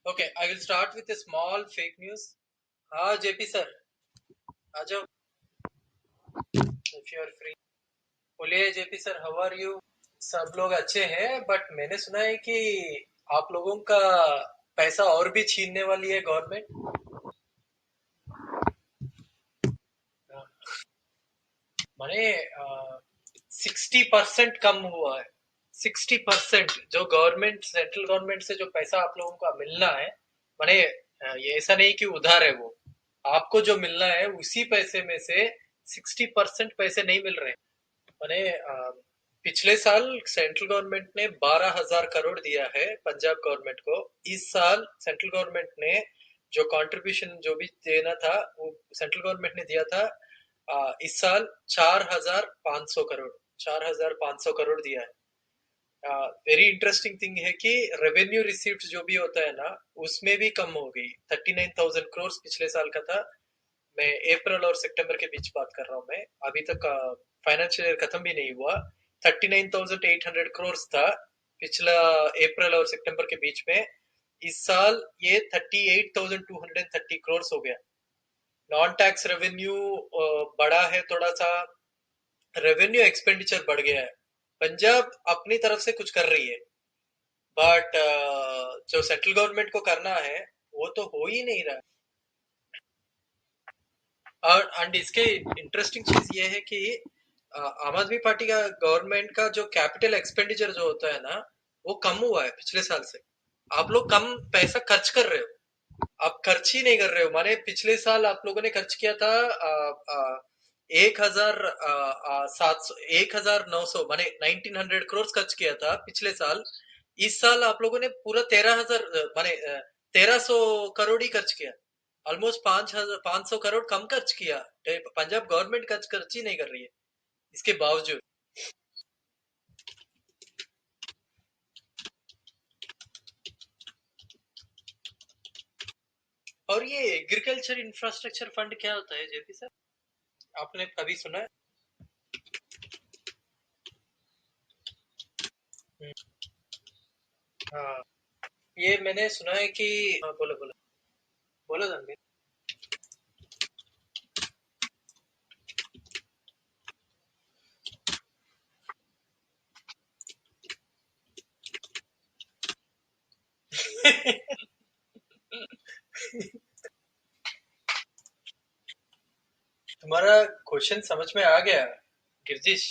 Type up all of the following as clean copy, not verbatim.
Okay, I will start with a small fake news. हाँ JP sir, आ जाओ if you are free. बोलिए JP sir, how are you? सब लोग अच्छे हैं, बट मैंने सुना है कि आप लोगों का पैसा और भी छीनने वाली है गवर्नमेंट। माने 60% कम हुआ है। 60% जो गवर्नमेंट, सेंट्रल गवर्नमेंट से जो पैसा आप लोगों को मिलना है, माने ये ऐसा नहीं कि उधार है वो, आपको जो मिलना है उसी पैसे में से 60% पैसे नहीं मिल रहे। माने पिछले साल सेंट्रल गवर्नमेंट ने 12,000 करोड़ दिया है पंजाब गवर्नमेंट को। इस साल सेंट्रल गवर्नमेंट ने जो कंट्रीब्यूशन जो भी देना था वो सेंट्रल गवर्नमेंट ने दिया था। इस साल 4,500 करोड़, 4,500 करोड़ दिया है। वेरी इंटरेस्टिंग थिंग है कि रेवेन्यू रिसीप्ट जो भी होता है ना, उसमें भी कम हो गई। 39,000 करोड़ पिछले साल का था। मैं अप्रैल और सितंबर के बीच बात कर रहा हूँ। मैं अभी तक फाइनेंशियल ईयर खत्म भी नहीं हुआ। 39,800 करोड़ था पिछला अप्रैल और सितंबर के बीच में। इस साल ये 38,230 करोड़ हो गया। नॉन टैक्स रेवेन्यू बढ़ा है थोड़ा सा, रेवेन्यू एक्सपेंडिचर बढ़ गया है। पंजाब अपनी तरफ से कुछ कर रही है, बट जो सेंट्रल गवर्नमेंट को करना है वो तो हो ही नहीं रहा। और एंड इसके इंटरेस्टिंग चीज ये है कि आम आदमी पार्टी का गवर्नमेंट का जो कैपिटल एक्सपेंडिचर जो होता है ना, वो कम हुआ है पिछले साल से। आप लोग कम पैसा खर्च कर रहे हो, आप खर्च ही नहीं कर रहे हो। माने पिछले साल आप लोगों ने खर्च किया था 1,700, 1,900, माने 1,900 करोड़ खर्च किया था पिछले साल। इस साल आप लोगों ने पूरा 13,000, माने 1,300 करोड़ ही खर्च किया। ऑलमोस्ट 5,500 करोड़ कम खर्च किया। पंजाब गवर्नमेंट खर्च ही नहीं कर रही है इसके बावजूद। और ये एग्रीकल्चर इंफ्रास्ट्रक्चर फंड क्या होता है जेपी सर? आपने कभी सुना है? हम्म, हाँ, ये मैंने सुना है कि हाँ, बोलो बोलो, बोलो रणबीर। तुम्हारा क्वेश्चन समझ में आ गया गिरजिश।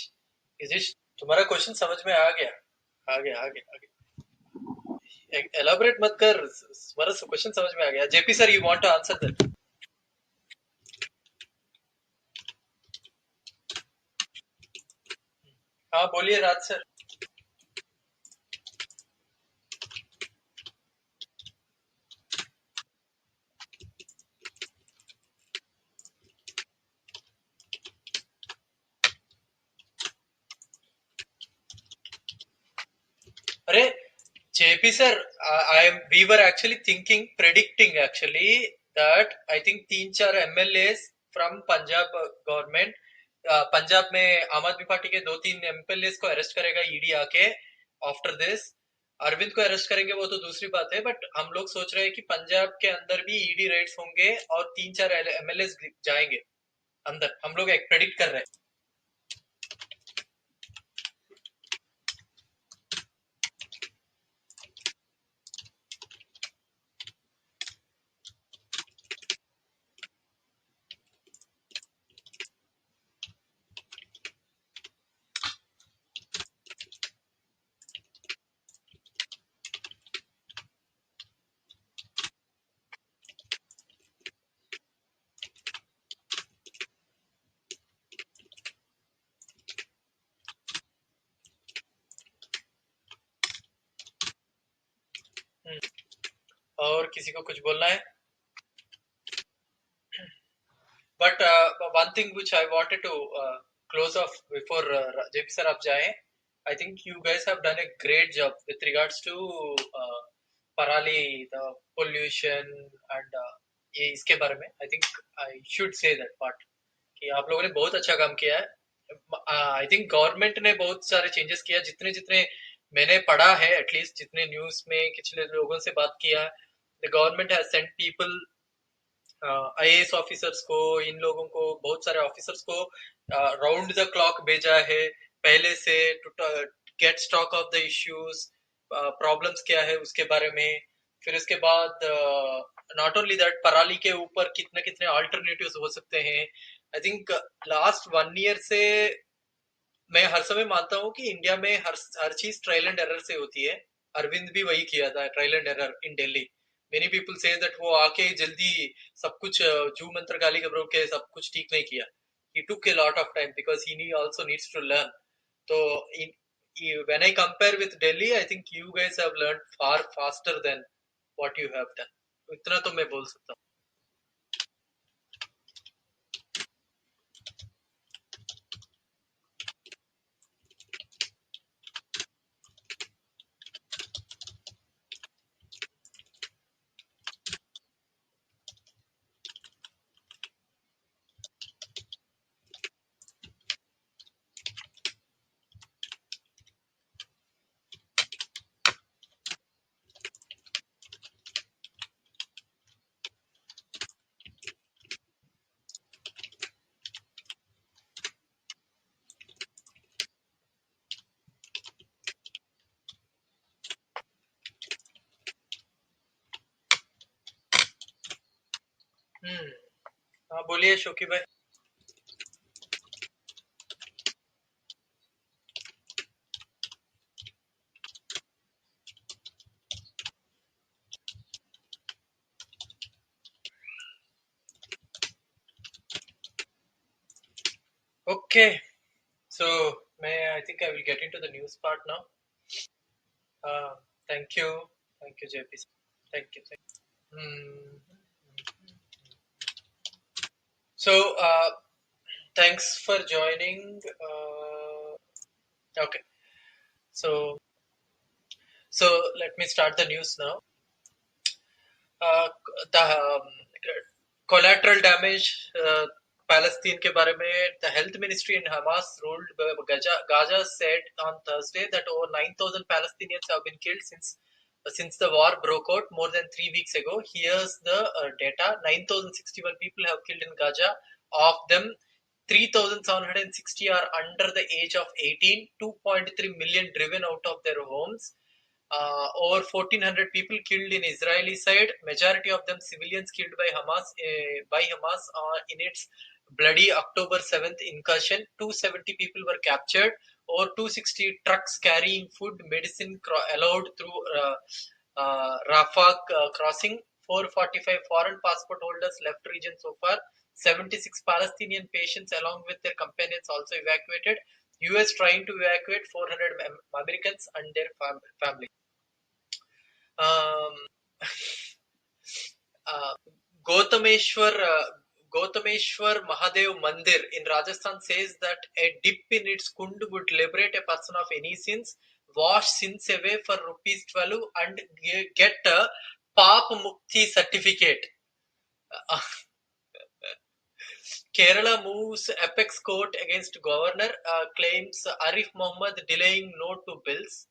गिरजिश, तुम्हारा क्वेश्चन समझ में आ गया। आगे आगे आगे एलाबोरेट मत कर, तुम्हारा क्वेश्चन समझ में आ गया। JP sir, you want to answer that? हाँ बोलिए राज सर। अरे JP sir, I am we were actually thinking, predicting actually that I think तीन चार MLA from Punjab government, Punjab में आम आदमी पार्टी के दो तीन एमएलए को अरेस्ट करेगा ईडी आके। आफ्टर दिस अरविंद को अरेस्ट करेंगे वो तो दूसरी बात है, बट हम लोग सोच रहे हैं कि पंजाब के अंदर भी ईडी रेड्स होंगे और तीन चार एमएलए जाएंगे अंदर। हम लोग एक प्रेडिक्ट कर रहे हैं। हम्म, और किसी को कुछ बोलना है? But one thing which I wanted to close off before JP sir आप जाएं, I think you guys have done a great job with regards to Parali, the pollution and ये इसके बारे में I think I should say that part कि आप लोगों ने बहुत अच्छा काम किया है। आई थिंक गवर्नमेंट ने बहुत सारे चेंजेस किया, जितने जितने मैंने पढ़ा है, एटलीस्ट जितने न्यूज में पिछले लोगों से बात किया, the government has sent people, IAS officers को, इन लोगों को, बहुत सारे ऑफिसर्स को राउंड द क्लॉक भेजा है पहले से, to get stock of the issues, problems क्या है उसके बारे में। फिर उसके बाद नॉट ओनली दैट, पराली के ऊपर कितने कितने अल्टरनेटिव्स हो सकते हैं। आई थिंक लास्ट 1 ईयर से मैं हर समय मानता हूँ कि इंडिया में हर चीज ट्रायल एंड एरर से होती है। अरविंद भी वही किया था, trial and error in Delhi. Many people say that वो आके जल्दी सब कुछ जू मंत्र गाली गबरो के सब कुछ ठीक नहीं किया। He took a lot of time because he also needs to learn. तो when I compare with Delhi, I think you guys have learn far faster than what you have done. इतना तो मैं बोल सकता हूँ। हाँ बोलिए शोकी भाई। ओके, सो मैं I think I will get into the news part now. Thank you, thank you JP, thank you. Hmm. So, thanks for joining. Okay, so let me start the news now. Uh, the collateral damage, Palestine के बारे में, the health ministry in Hamas ruled Gaza said on Thursday that over 9,000 Palestinians have been killed since the war broke out more than 3 weeks ago. Here's the data: 9,061 people have killed in Gaza. Of them, 3,760 are under the age of 18. 2.3 million driven out of their homes. Over 1,400 people killed in Israeli side. Majority of them civilians killed by Hamas in its bloody October 7th incursion. 270 people were captured. Over 260 trucks carrying food, medicine allowed through Rafah crossing. 445 foreign passport holders left region so far. 76 Palestinian patients along with their companions also evacuated. US trying to evacuate 400 Americans and their family. Um, Gautameshwar Mahadev Mandir in Rajasthan says that a dip in its kund would liberate a person of any sins, wash sins away for ₹12 and get a Pap Mukti certificate. Kerala moves apex court against governor, claims Arif Mohammed delaying no to bills.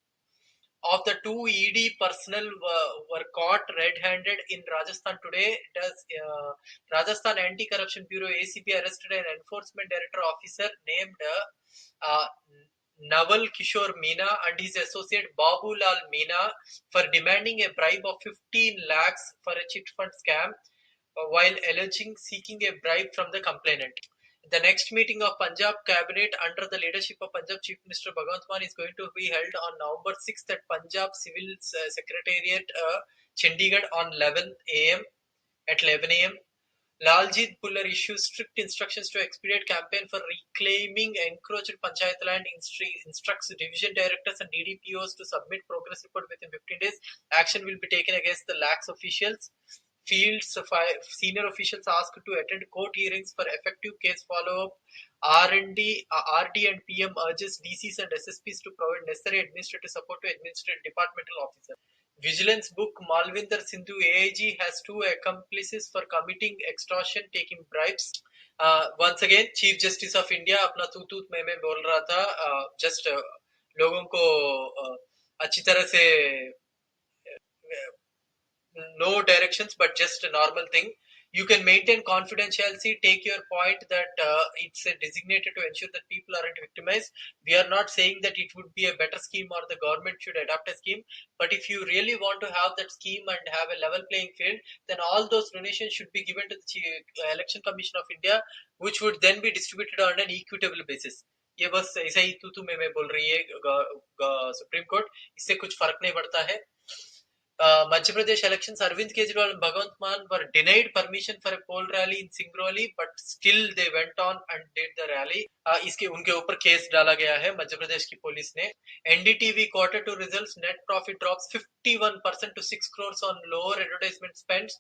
Of the two ED personnel were caught red-handed in Rajasthan today. Rajasthan Anti-Corruption Bureau ACB arrested an enforcement director officer named uh, Naval Kishore Meena and his associate Babu Lal Meena for demanding a bribe of 15 lakhs for a chit fund scam while seeking a bribe from the complainant. The next meeting of Punjab cabinet under the leadership of Punjab Chief Minister Bhagwant Mann is going to be held on November 6th at Punjab Civil Secretariat, Chandigarh on 11 a.m. at 11 a.m. Laljit Bullar issues strict instructions to expedite campaign for reclaiming encroached Panchayat land, instructs division directors and DDPOs to submit progress report within 15 days. Action will be taken against the lax officials. Fields senior officials asked to attend court hearings for effective case follow-up. RD and PM urges DCs and SSPs to provide necessary administrative support to administrative departmental officers. Vigilance book Malvinder Sindhu AIG has two accomplices for committing extortion, taking bribes. Once again, Chief Justice of India अपना तू तू मैं बोल रहा था, just लोगों को अच्छी तरह से no directions, but just a normal thing. You can maintain confidentiality, take your point that it's designated to ensure that people aren't victimized. We are not saying that it would be a better scheme or the government should adopt a scheme, but if you really want to have that scheme and have a level playing field, then all those donations should be given to the Election Commission of India, which would then be distributed on an equitable basis. ये बस ऐसा ही तू में मैं बोल रही है supreme court, इससे कुछ फर्क नहीं पड़ता है. Madhya Pradesh elections, Arvind Kejriwal and Bhagwant Mann were denied permission for a poll rally in Singrauli, but still they went on and did the rally. इसके उनके ऊपर केस डाला गया है मध्य प्रदेश की पुलिस ने. NDTV quarter 2 results, net profit drops 51% to 6 crores on lower advertisement spends.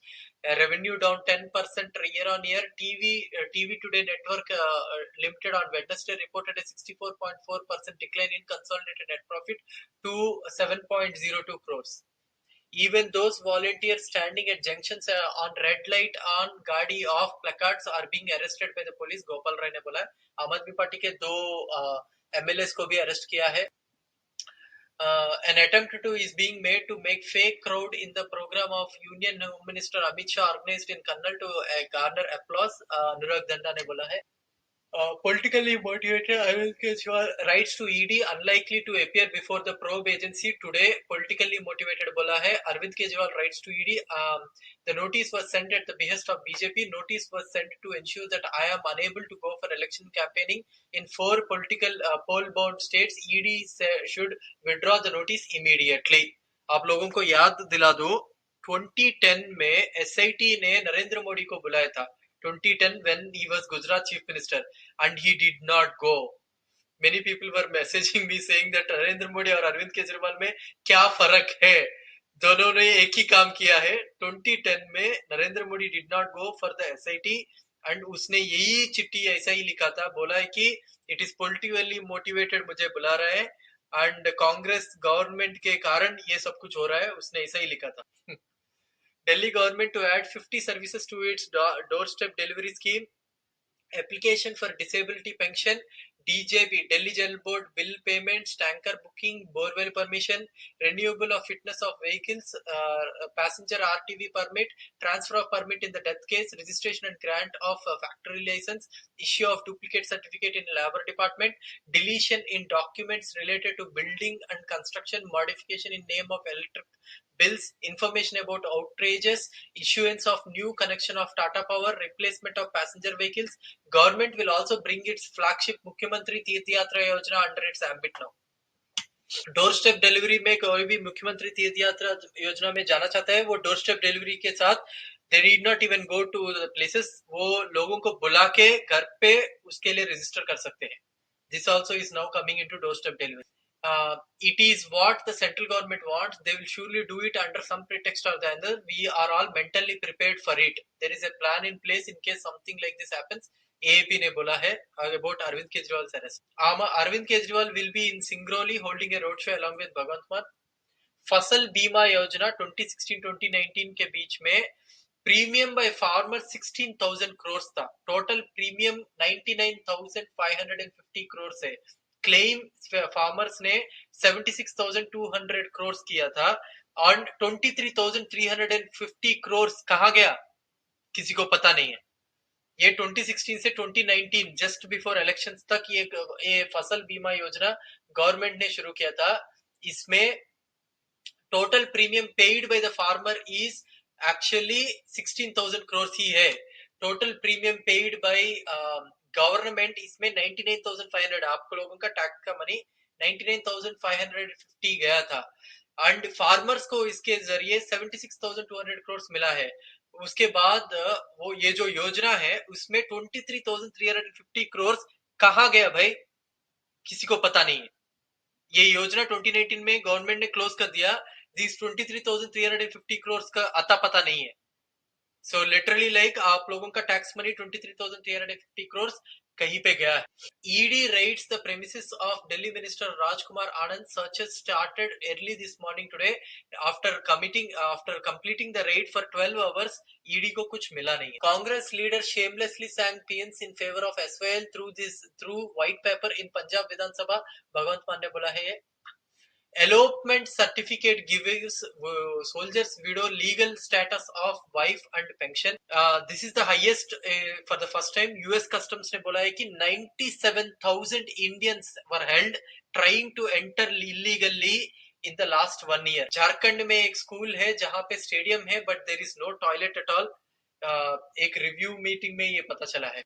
Revenue down 10% year on year. TV Today Network Limited on Wednesday reported a 64.4% decline in consolidated net profit to 7.02 crores. Even those volunteers standing at junctions on red light, on गाड़ी off placards are being arrested by the police. Gopal Rai ने बोला. आम आदमी party के 2 MLAs को भी arrest किया है. An attempt is being made to make fake crowd in the program of Union Home Minister Amit Shah organized in Kannal to garner applause. Anurag Danda ने बोला है. Politically motivated Arvind Kejriwal writes to ED unlikely to appear before the probe agency today. Politically motivated bola hai. Arvind Kejriwal writes to ED. The notice was sent at the behest of BJP. Notice was sent to ensure that I am unable to go for election campaigning in 4 political poll-bound states. ED should withdraw the notice immediately. आप लोगों को याद दिला दो, 2010 में SIT ने नरेंद्र मोदी को बुलाया था. 2010 when he was Gujarat Chief Minister and he did not go. Many people were messaging me saying that Narendra Modi और अरविंद केजरीवाल में क्या फर्क है, दोनों ने एक ही काम किया है. 2010 में Narendra Modi did not go for the SIT and उसने यही चिट्ठी ऐसा ही लिखा था, बोला है कि it is politically motivated मुझे बुला रहा है and कांग्रेस गवर्नमेंट के कारण ये सब कुछ हो रहा है, उसने ऐसा ही लिखा था. Delhi government to add 50 services to its doorstep delivery scheme. Application for disability pension, DJB, Delhi Jail Board, bill payments, tanker booking, borewell permission, renewable of fitness of vehicles, passenger RTV permit, transfer of permit in the death case, registration and grant of factory license, issue of duplicate certificate in labor department, deletion in documents related to building and construction, modification in name of electric bills, information about outrages, issuance of new connection of Tata Power, replacement of passenger vehicles. Government will also bring its flagship Mukhyamantri Tirth Yatra Yojana under its ambit now. Door step delivery में कोई भी मुख्यमंत्री तीर्थ यात्रा योजना में जाना चाहता है, वो डोर स्टेप डिलीवरी के साथ they did not even go to the places, वो लोगों को बुला के घर पे उसके लिए रजिस्टर कर सकते हैं. This also is now coming into doorstep delivery. It is what the central government wants. They will surely do it under some pretext or the other. We are all mentally prepared for it. There is a plan in place in case something like this happens. AAP ने बोला है about Arvind Kejriwal's arrest. Arvind Kejriwal will be in Singrauli holding a roadshow along with Bhagwant Mann. फसल बीमा योजना 2016-2019 के बीच में premium by farmer 16,000 crore था. Total premium 99,550 crore है. क्लेम फार्मर्स ने 76,200 करोड़ किया था और 23,350 करोड़ कहाँ गया किसी को पता नहीं है. ये 2016 से 2019 जस्ट बिफोर इलेक्शंस तक ये फसल बीमा योजना गवर्नमेंट ने शुरू किया था. इसमें total premium paid by the farmer is actually 16,000 crore ही है. Total premium paid by government इसमें 99,500, आपको लोगों का टैक्स का मनी 99,550 गया था एंड फार्मर्स को इसके जरिए 76,200 करोड़ मिला है. उसके बाद वो ये जो योजना है उसमें 23,350 करोड़ कहाँ गया भाई किसी को पता नहीं है. ये योजना 2019 में गवर्नमेंट ने क्लोज कर दिया. दिस 23,350 करोड़ का अता पता नहीं है. सो लिटरली लाइक आप लोगों का टैक्स मनी 23,350 करोड़ कहीं पे गया है. ED raids the premises of Delhi Minister Rajkumar Anand. Searches started early this morning today. After completing the raid for 12 hours, ED को कुछ मिला नहीं है. Congress leader shamelessly sang paeans in favor of SYL through white paper in Punjab Vidhan Sabha. भगवंत मान ने बोला है ये. Elopement certificate gives soldiers widow legal status of wife and pension. This is the highest for the first time. US Customs ने बोला है कि 97,000 Indians were held trying to enter illegally in the last 1 year. Jharkhand में एक school है जहां पे stadium है but there is no toilet at all. एक रिव्यू मीटिंग में ये पता चला है.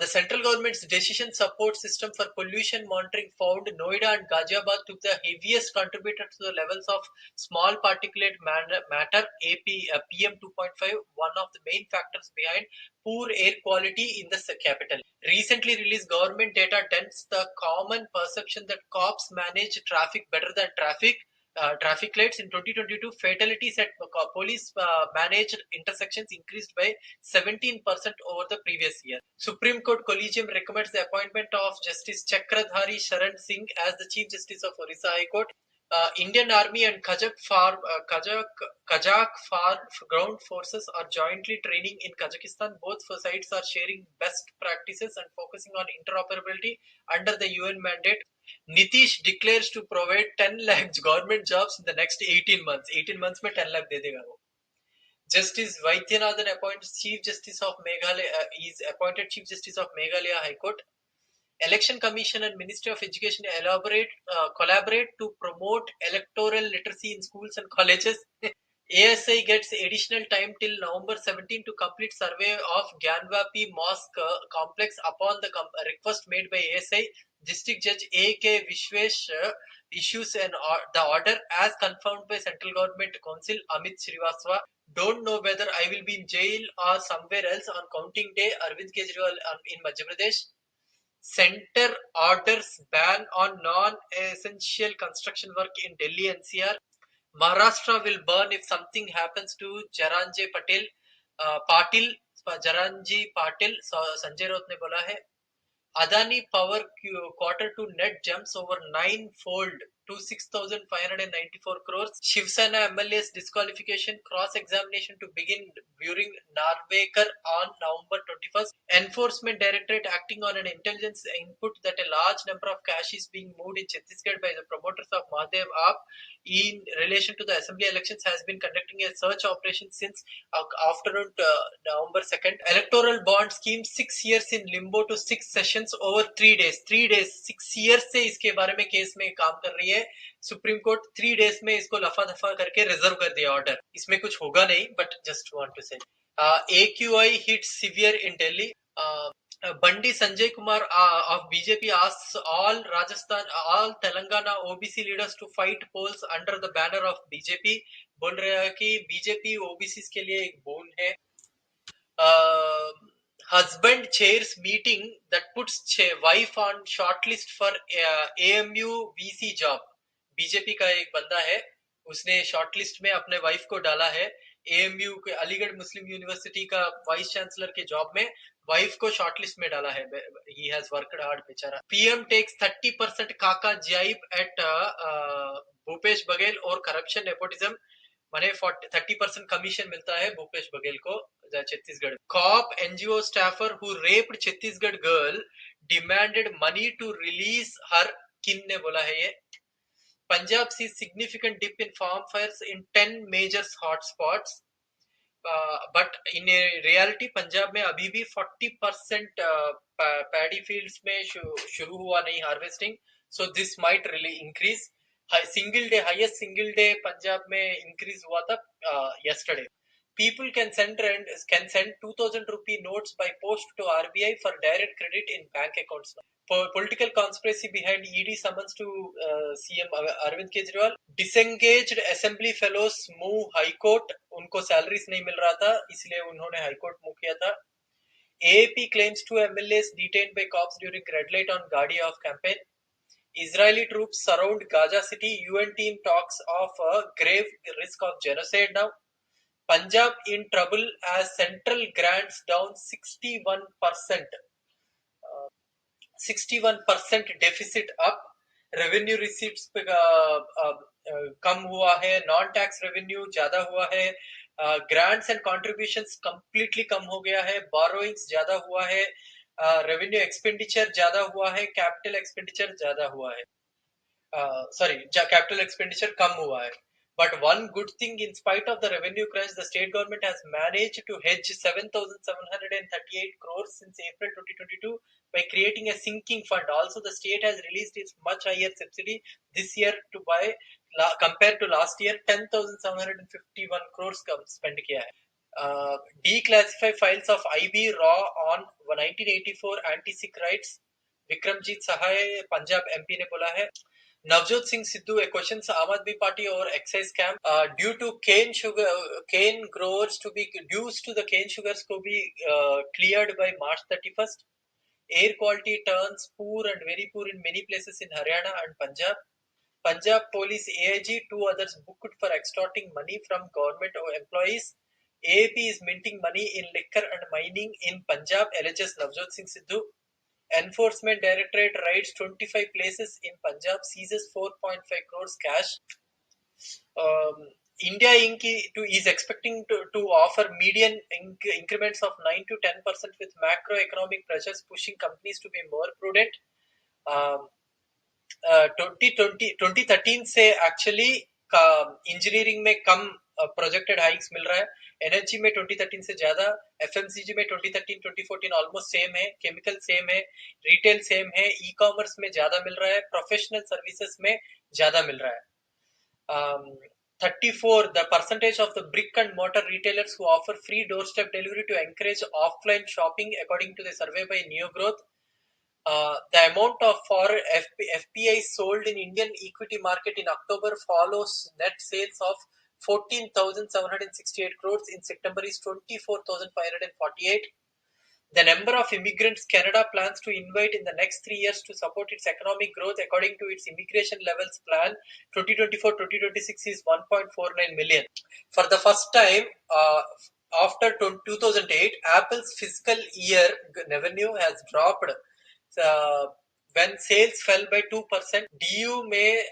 The central government's decision support system for pollution monitoring found Noida and Ghaziabad took the heaviest contributor to the levels of small particulate matter PM 2.5, one of the main factors behind poor air quality in the capital. Recently released government data dents the common perception that cops manage traffic better than traffic lights. In 2022, fatalities at police managed intersections increased by 17% over the previous year. Supreme Court Collegium recommends the appointment of Justice Chakradhari Sharan Singh as the Chief Justice of Orissa High Court. Indian Army and Kazakh ground forces are jointly training in Kazakhstan. Both sides are sharing best practices and focusing on interoperability under the UN mandate. Nitish declares to provide 10 lakh government jobs in the next 18 months. 18 months में 10 lakh दे देगा वो. Justice Vaidyanathan appointed Chief Justice of Meghalaya is appointed Chief Justice of Meghalaya High Court. Election Commission and Ministry of Education collaborate to promote electoral literacy in schools and colleges. ASI gets additional time till November 17 to complete survey of Gyanvapi Mosque complex upon the request made by ASI. District Judge A.K. Vishwesh issues the order as confirmed by Central Government Council Amit Srivastava. Don't know whether I will be in jail or somewhere else on counting day. Arvind Kejriwal in Madhya Pradesh. Center orders ban on non-essential construction work in Delhi NCR. Maharashtra will burn if something happens to Jaranji Patil. Jaranji Patil, Sanjay Raut ने बोला है. Adani Power quarter to net jumps over 9-fold to 6,594 crores. Shiv Sena MLA's disqualification cross-examination to begin during Narvekar on November 21st. Enforcement Directorate acting on an intelligence input that a large number of cash is being moved in Chhattisgarh by the promoters of Mahadev Aap in relation to the assembly elections has been conducting a search operation since afternoon November 2nd. Electoral bond scheme 6 years in limbo to 6 sessions over 3 days. 3 days 6 years से इसके बारे में case में काम कर रही है. Supreme court 3 days में इसको लफा दफा करके रिजर्व कर दिया ऑर्डर. इसमें कुछ होगा नहीं बट जस्ट वांट टू से. AQI hit severe in Delhi. Bandi Sanjay Kumar of BJP asks all Telangana OBC leaders to fight polls under the banner of BJP. बोल रहा है कि BJP OBCs के लिए एक बोन है. Husband chairs meeting that puts wife on shortlist for AMU VC job. BJP का एक बंदा है, उसने शॉर्टलिस्ट में अपने वाइफ को डाला है. AMU के अलीगढ़ मुस्लिम यूनिवर्सिटी का वाइस चांसलर के जॉब में वाइफ को शॉर्टलिस्ट में डाला है. He has worked hard बेचारा. PM takes 30% काका jibe at भूपेश बघेल और करप्शन नेपोटिज्म. माने 30% कमीशन मिलता है भूपेश बघेल को Chhattisgarh. Cop NGO staffer who raped Chhattisgarh girl demanded money to release her. किन ने बोला है ये. Punjab sees significant dip in farm fires in 10 major hotspots. But in reality Punjab में अभी भी 40% paddy fields में शुरू हुआ नहीं harvesting. So this might really increase. Highest single day Punjab में increase हुआ था yesterday. People can send 2,000 rupee notes by post to RBI for direct credit in bank accounts. Political conspiracy behind ED summons to CM Arvind Kejriwal. Disengaged assembly fellows move high court. उनको salaries नहीं मिल रहा था इसलिए उन्होंने high court move किया था. AAP claims 2 MLAs detained by cops during red light on Gadi off campaign. Israeli troops surround Gaza city. UN team talks of a grave risk of genocide now. Punjab in trouble as central grants down 61%. 61% deficit up. Revenue receipts कम हुआ है. Non tax revenue ज्यादा हुआ है. Grants and contributions completely कम हो गया है. Borrowings ज्यादा हुआ है. रेवेन्यू एक्सपेंडिचर ज्यादा हुआ है. कैपिटल एक्सपेंडिचर ज्यादा हुआ है. sorry, capital expenditure कम हुआ है. But one good thing, in spite of the revenue crunch, the state government has managed to hedge 7,738 crores since April 2022 by creating a sinking fund. Also, the state has released its much higher subsidy this year to buy compared to last year 10,751 crores spent किया है. Declassify files of IB raw on 1984 anti-Sikh rights. Vikramjit Sahay Punjab MP ने बोला है. Navjot Singh Sidhu, a question Aam Aadmi Party over excise scam due to cane growers to be dues to the cane sugars to be cleared by March 31st. Air quality turns poor and very poor in many places in Haryana and Punjab. Punjab Police AIG, two others booked for extorting money from government employees. AAP is minting money in liquor and mining in Punjab, alleges Navjot Singh Sidhu. Enforcement Directorate raids 25 places in Punjab, seizes 4.5 crores cash. India Inc. is expecting to offer median increments of 9 to 10% with macroeconomic pressures pushing companies to be more prudent. 2013 से actually engineering में कम projected hikes मिल रहा है. Energy में 2013 से ज्यादा, FMCG में 2013-2014 almost same है, chemical same है, रिटेल सेम है, ई कॉमर्स में ज्यादा मिल रहा है, प्रोफेशनल सर्विसेज में ज्यादा मिल रहा है. 34 the percentage of the brick and mortar retailers who offer free doorstep delivery to encourage offline shopping according to the survey by Neo Growth. The amount of foreign FPI sold in Indian equity market in October follows net sales of 14,768 crores. In September is 24,548. The number of immigrants Canada plans to invite in the next 3 years to support its economic growth according to its immigration levels plan 2024-2026 is 1.49 million. For the first time after 2008, Apple's fiscal year revenue has dropped when sales fell by 2%. DU may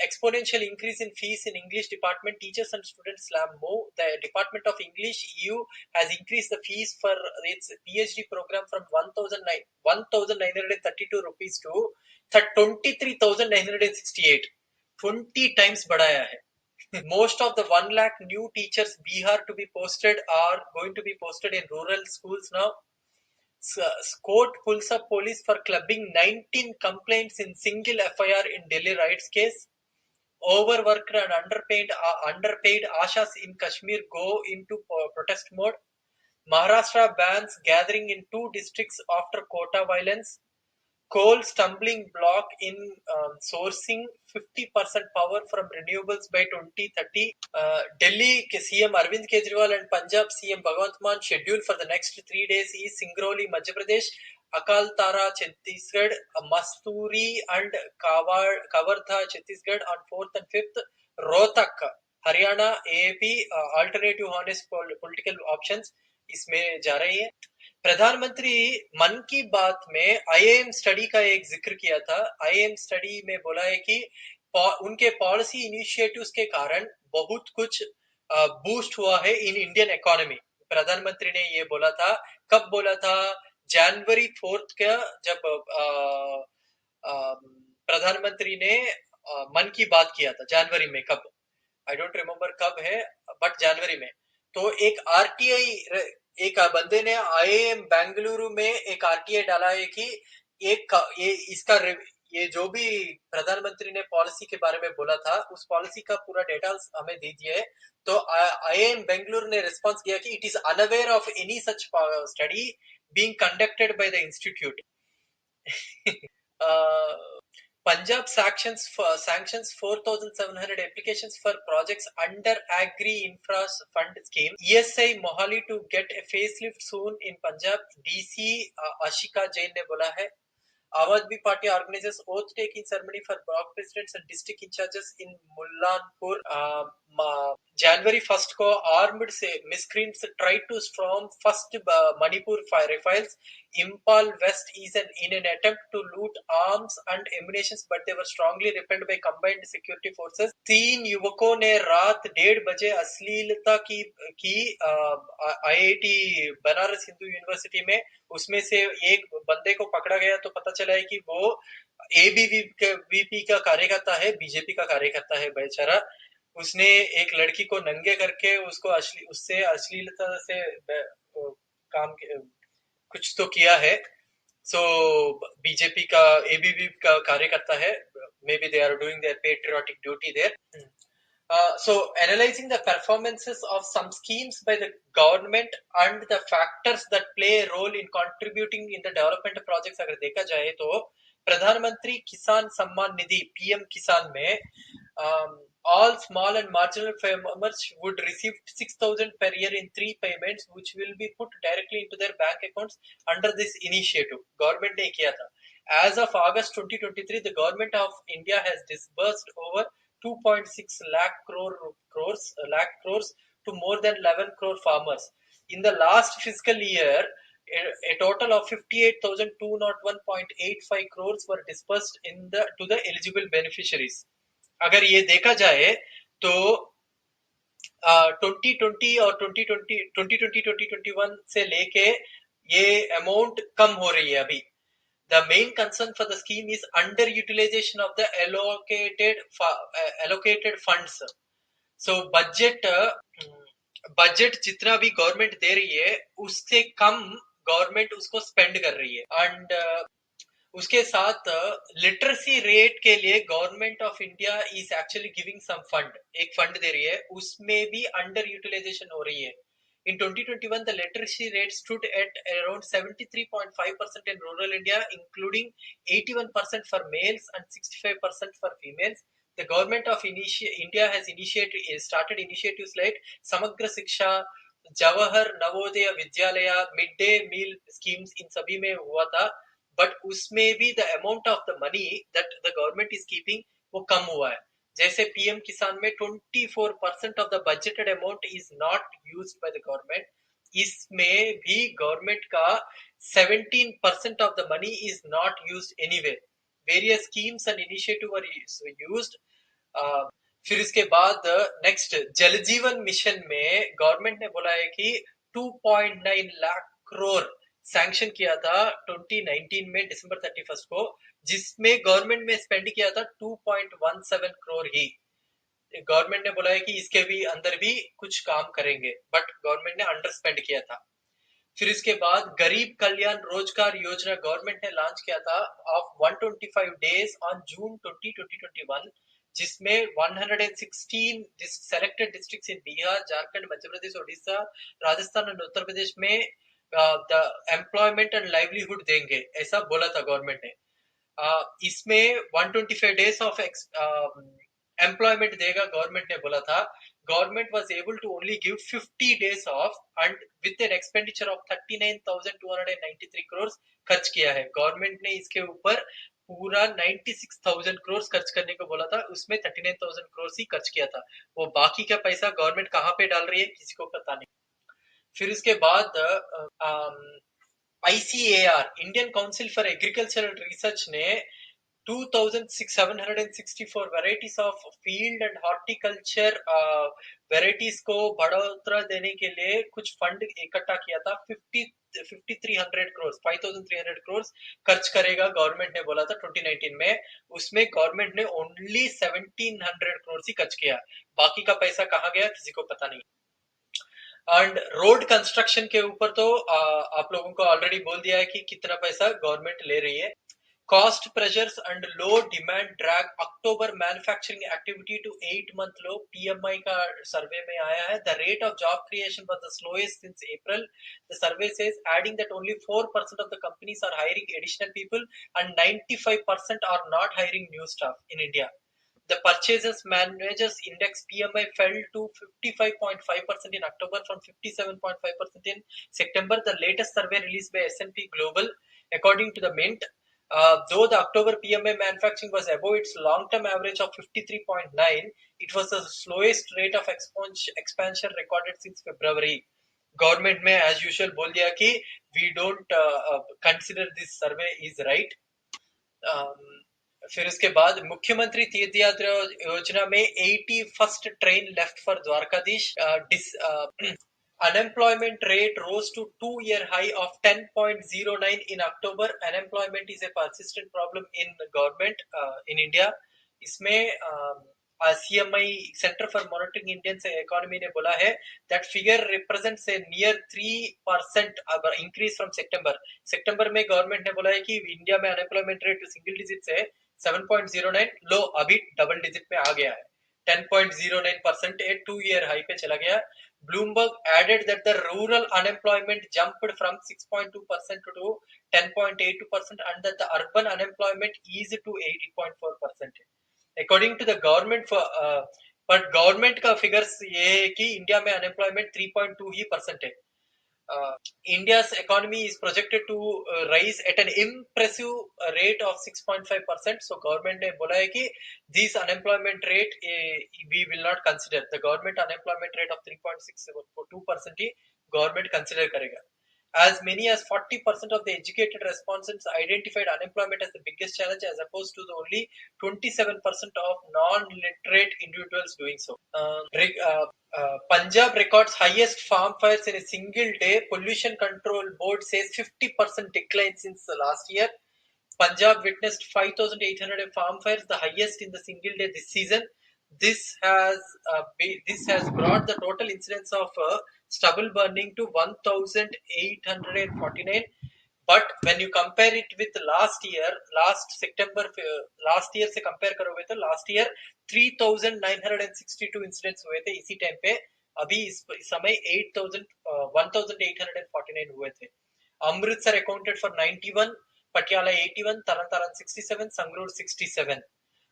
exponential increase in fees in English department. Teachers and students slam move. The Department of English EU has increased the fees for its PhD program from 1,932 rupees to 23,968. 20 times बढ़ाया है. Most of the 1 lakh new teachers Bihar to be posted are going to be posted in rural schools now. Court pulls up police for clubbing 19 complaints in single FIR in Delhi riots case. Overworked and underpaid Ashas in Kashmir go into protest mode. Maharashtra bans gathering in 2 districts after quota violence. Coal stumbling block in sourcing 50% power from renewables by 2030. Delhi CM Arvind Kejriwal and Punjab CM Bhagwant Mann scheduled for the next 3 days is Singrauli, Madhya Pradesh, Akal Tara, Chhattisgarh, Masturi and Kavardha, Chhattisgarh on 4th and 5th. Rohtak, Haryana, AAP, alternative honest political options इसमें जा रही है. प्रधानमंत्री मन की बात में IAM study का एक जिक्र किया था. आईएएम स्टडी में बोला है कि उनके पॉलिसी इनिशिएटिव्स के कारण बहुत कुछ बूस्ट हुआ है इन इंडियन इकोनॉमी. प्रधानमंत्री ने ये बोला था. कब बोला था? जनवरी 4 का जब प्रधानमंत्री ने मन की बात किया था. जनवरी में कब, आई डोंट रिमेम्बर कब है, बट जनवरी में. तो एक आरटीआई, एक बंदे ने आईआईएम बेंगलुरु में एक आरटीआई डाला है कि ये जो भी प्रधानमंत्री ने पॉलिसी के बारे में बोला था उस पॉलिसी का पूरा डेटा हमें दीजिए. तो आईआईएम बेंगलुरु ने रिस्पॉन्स किया कि it is unaware of any such study being conducted by the institute. Punjab sanctions 4,700 applications for projects under Agri Infra Fund scheme. ESI Mohali to get a facelift soon in Punjab. DC Ashika Jain ने बोला है. Aam Aadmi Party organizes oath taking ceremony for block presidents and district in charges in Mullanpur. January 1st को armed से miscreants tried to storm first Manipur rifles. Impal West is in an attempt to loot arms and ammunition, but they were strongly repelled by combined security forces. 3 युवकों ने रात 1:30 बजे अश्लीलता की IIT Banaras Hindu university में, उसमें से एक बंदे को पकड़ा गया तो पता चला है कि वो ABVP का कार्यकर्ता है, बीजेपी का कार्यकर्ता है बेचारा। उसने एक लड़की को नंगे करके उससे अश्लीलता से काम कुछ तो किया है। सो बीजेपी का ABVP का कार्यकर्ता है। Maybe they are doing their patriotic duty there. So analyzing the performances of some schemes by the government and the factors that play a role in contributing in the development projects, अगर देखा जाए तो प्रधानमंत्री किसान Samman Nidhi PM Kisan में all small and marginal farmers would receive 6,000 per year in 3 payments, which will be put directly into their bank accounts under this initiative. Government ने किया था. As of August 2023, the government of India has disbursed over 2.6 lakh crores to more than 11 crore farmers. In the last fiscal year, a total of 58,201.85 crores were disbursed to the eligible beneficiaries. अगर ये देखा जाए तो 2020 और 2021 से लेके ये amount कम हो रही है अभी। The main concern for the scheme is underutilization of the allocated funds. So budget जितना भी गवर्नमेंट दे रही है उससे कम गवर्नमेंट उसको स्पेंड कर रही है। एंड उसके साथ लिटरेसी रेट के लिए government of India is actually giving some fund, एक फंड दे रही है, उसमें भी अंडर यूटिलाइजेशन हो रही है। In 2021, the literacy rate stood at around 73.5% in rural India, including 81% for males and 65% for females. The government of India has started initiatives like Samagra Shiksha, Jawahar Navodaya Vidyalaya, midday meal schemes, इन सभी में हुआ था, but उसमें भी the amount of the money that the government is keeping वो कम हुआ है। जैसे PM किसान में 24% of the budgeted amount is not used by the government, इसमें भी गवर्नमेंट का 17% of the money is not used anyway. Various schemes and initiative are used. फिर इसके बाद नेक्स्ट जल जीवन मिशन में गवर्नमेंट ने बोला है कि 2.9 लाख करोड़ सैंक्शन किया था 2019 में दिसंबर 31 को, जिसमें गवर्नमेंट में स्पेंड किया था 2.17 करोड़ ही। गवर्नमेंट ने बोला है कि इसके भी अंदर भी कुछ काम करेंगे, बट गवर्नमेंट ने अंडर स्पेंड किया था। फिर इसके बाद गरीब कल्याण रोजगार योजना गवर्नमेंट ने लॉन्च किया था ऑफ 125 डेज ऑन जून 2021, जिसमें 116 सेलेक्टेड डिस्ट्रिक्ट्स इन बिहार, झारखंड, मध्य प्रदेश, ओडिशा, राजस्थान और उत्तर प्रदेश में द एम्प्लॉयमेंट एंड लाइवलीहुड देंगे, ऐसा बोला था गवर्नमेंट ने। इसमें 125 डेज ऑफ एम्प्लॉयमेंट देगा गवर्नमेंट ने बोला था। Government was able to only give 50 days of and with an expenditure of 39,293 crore खर्च किया है। गवर्नमेंट ने इसके ऊपर पूरा 96,000 करोड़ खर्च करने को बोला था, उसमें 39,000 करोड़ ही खर्च किया था। वो बाकी का पैसा गवर्नमेंट कहाँ पे डाल रही है किसी को पता नहीं। फिर इसके बाद ICAR Indian council for agricultural research ने 2,764 varieties of field and horticulture varieties को बढ़ोतरा देने के लिए कुछ फंड इकट्ठा किया था। 5,300 करोड़ 5,300 करोड़ खर्च करेगा गवर्नमेंट ने बोला था 2019 में। उसमें गवर्नमेंट ने ओनली 1,700 करोड़ ही खर्च किया, बाकी का पैसा कहाँ गया किसी को पता नहीं। एंड रोड कंस्ट्रक्शन के ऊपर तो आप लोगों को ऑलरेडी बोल दिया है कि कितना पैसा गवर्नमेंट ले रही है। Cost pressures and low demand drag October manufacturing activity to 8-month low, PMI का सर्वे में आया है। The rate of job creation was the slowest since April. The survey says adding that only 4% of the companies are hiring additional people and 95% are not hiring new staff in India. The Purchasers Managers Index PMI fell to 55.5% in October from 57.5% in September, the latest survey released by S&P Global. According to the Mint, though the October PMI manufacturing was above its long-term average of 53.9, It was the slowest rate of expansion recorded since February. Government में as usual बोल दिया कि we don't consider this survey is right. फिर उसके बाद मुख्यमंत्री तीर्थ यात्रा योजना में 81st train left for Dwarkadhish. Unemployment rate rose to 2-year high of 10.09 in October. Unemployment is a persistent problem in government in India. इसमें CMI Center for Monitoring Indian Economy ने बोला है that figure represents a near 3% increase from September. सितंबर में government ने बोला है कि India में अनएम्प्लॉयमेंट रेट सिंगल डिजिट से 7.09 लो अभी डबल डिजिट में आ गया है। 10.09% एक 2-year high पे चला गया। Bloomberg added that the rural unemployment jumped from 6.2% to 10.82% and that the urban unemployment eased to 80.4%. According to the government, but government का figures ये है कि इंडिया में unemployment 3.2% है। India's economy is projected to rise at an impressive rate of 6.5%. So government ने बोला है कि this unemployment rate we will not consider. The government unemployment rate of 3.62% he government consider करेगा। As many as 40% of the educated respondents identified unemployment as the biggest challenge, as opposed to the only 27% of non-literate individuals doing so. Punjab records highest farm fires in a single day. Pollution Control Board says 50% decline since the last year. Punjab witnessed 5,800 farm fires, the highest in the single day this season. This has brought the total incidence of stubble burning to 1,849. But when you compare it with last year, last year से compare करोगे तो last year 3,962 incidents हुए थे इसी time पे। अभी इस समय 1,849 हुए थे। Amritsar accounted for 91, Patiala 81, Taran 67, Sangrur 67.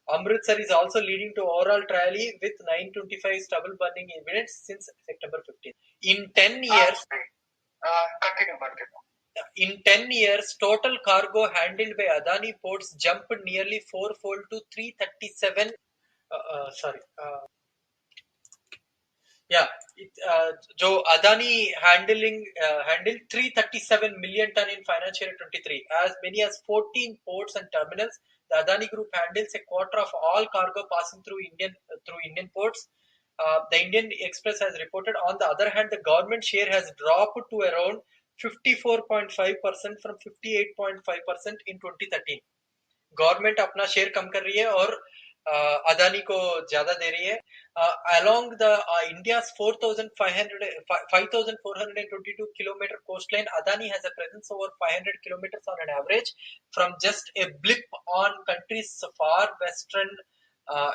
Amritsar is also leading to overall tally with 925 stubble burning evidence since September 15. In 10 years, in 10 years, total cargo handled by Adani ports jumped nearly fourfold to 337. जो Adani handled 337 million ton in financial year 23. As many as 14 ports and terminals, the Adani Group handles a quarter of all cargo passing through Indian ports. The Indian Express has reported. On the other hand, the government share has dropped to around 54.5% from 58.5% in 2013. Government अपना share कम कर रही है और अदानी को ज्यादा दे रही है। Along the India's 5,422 kilometer coastline, Adani has a presence over 500 kilometers on an average, from just a blip on country's far western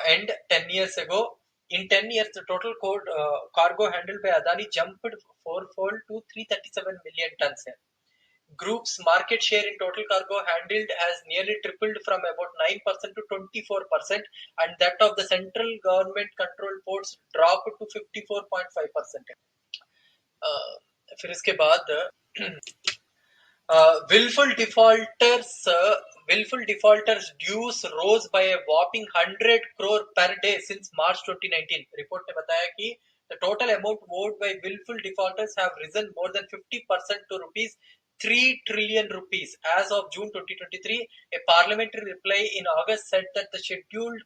end 10 years ago. In 10 years, the total cargo handled by Adani jumped fourfold to 337 million tons. Group's market share in total cargo handled has nearly tripled from about 9% to 24%, and that of the central government controlled ports dropped to 54.5%. फिर इसके बाद willful defaulters dues rose by a whopping 100 crore per day since March 2019. Report ने बताया कि the total amount owed by willful defaulters have risen more than 50% to rupees 3 trillion rupees. As of June 2023, a parliamentary reply in August said that the scheduled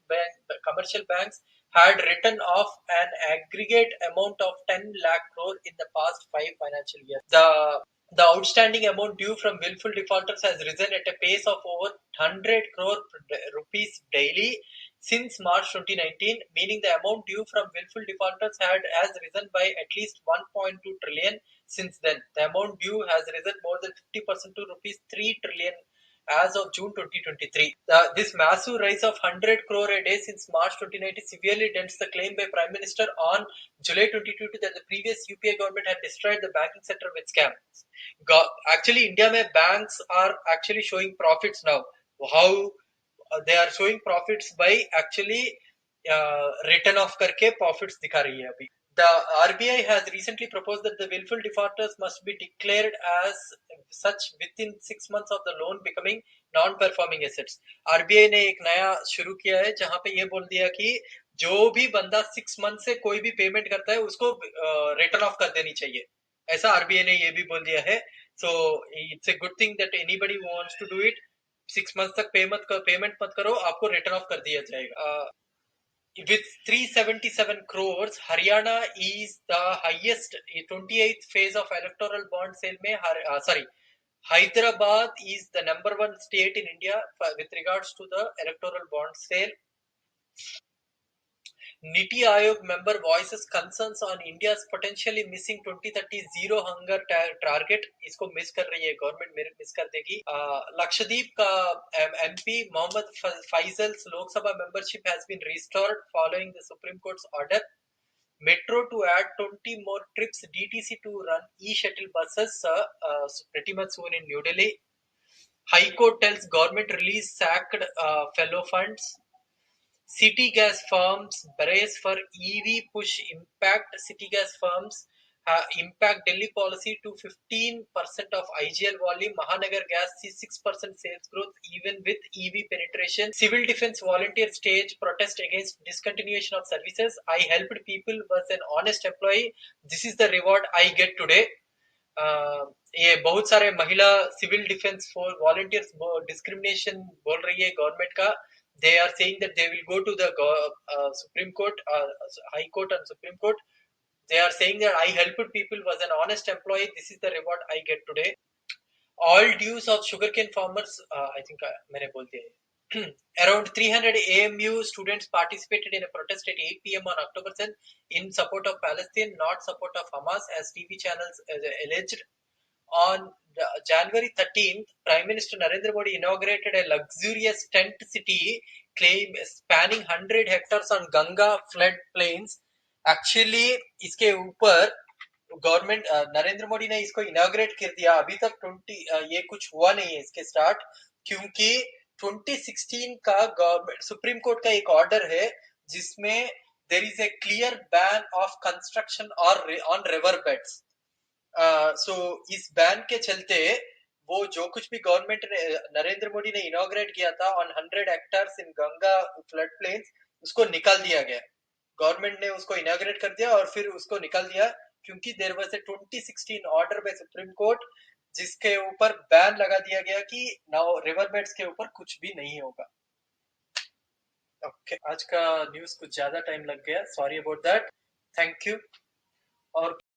commercial banks had written off an aggregate amount of 10 lakh crore in the past 5 financial years. The outstanding amount due from willful defaulters has risen at a pace of over 100 crore rupees daily since March 2019, meaning the amount due from willful defaulters has risen by at least 1.2 trillion since then. The amount due has risen more than 50% to rupees 3 trillion as of June 2023. This massive rise of 100 crore a day since March 2019 severely dents the claim by Prime Minister on July 2022 that the previous UPA government had destroyed the banking sector with scams. Actually, India mein banks are actually showing profits now. How they are showing profits by actually written off करके profits दिखा रही है अभी. The RBI has recently proposed that the willful defaulters must be declared as such within 6 months of the loan becoming non-performing assets. RBI ने एक नया शुरू किया है जहां पे ये बोल दिया कि जो भी बंदा 6 मंथ से कोई भी पेमेंट करता है उसको रिटर्न ऑफ कर देनी चाहिए, ऐसा आरबीआई ने ये भी बोल दिया है। So it's a good thing that anybody wants to do it, 6 month तक पेमेंट मत करो, आपको रिटर्न ऑफ कर दिया जाएगा। With 377 crores, Haryana is the highest 28th phase of electoral bond sale. Sorry, Hyderabad is the number one state in India with regards to the electoral bond sale. Niti Aayog member voices concerns on India's potentially missing 2030 zero hunger target. इसको miss कर रही है government, मेरे miss कर देगी। लक्षद्वीप का MP Mohammed Faizal's Lok Sabha membership has been restored following the Supreme Court's order. Metro to add 20 more trips, DTC to run e-shuttle buses pretty much soon in New Delhi. High Court tells government release sacked fellow funds. City gas firms brace for EV push impact. City gas firms impact Delhi policy to 15% of IGL volume. Mahanagar gas sees 6% sales growth even with EV penetration. Civil defense volunteer stage protest against discontinuation of services. I helped people, was an honest employee. This is the reward I get today. ये बहुत सारे महिला civil defence volunteers discrimination बोल रही है government का। they are saying that they will go to the Supreme Court, High Court and Supreme Court. They are saying that I helped people, was an honest employee, this is the reward I get today. All dues of sugarcane farmers, I think मैंने बोल दिया है। Around 300 AMU students participated in a protest at 8 p.m. on October 10th in support of Palestine, not support of Hamas, as TV channels alleged. On January 13th, Prime Minister Narendra Modi inaugurated a luxurious tent city spanning 100 hectares on Ganga flood plains. Actually, इसके ऊपर government Narendra Modi ने इसको inaugurate कर दिया, अभी तक 20 ये कुछ हुआ नहीं है इसके स्टार्ट, क्योंकि 2016 का गवर्नमेंट सुप्रीम कोर्ट का एक ऑर्डर है जिसमें there is a clear ban of construction और ऑन रिवर बेड्स। सो इस बैन के चलते वो जो कुछ भी गवर्नमेंट ने नरेंद्र मोदी ने इनॉग्रेट किया था on 100 hectares in Ganga flood plains, उसको निकाल दिया गया। गवर्नमेंट ने उसको इनॉग्रेट कर दिया और फिर उसको निकाल दिया, क्योंकि there was a 2016 order by supreme court जिसके ऊपर बैन लगा दिया गया कि नाउ रिवर बेड्स के ऊपर कुछ भी नहीं होगा। ओके, आज का न्यूज कुछ ज्यादा टाइम लग गया, sorry about that, thank you. और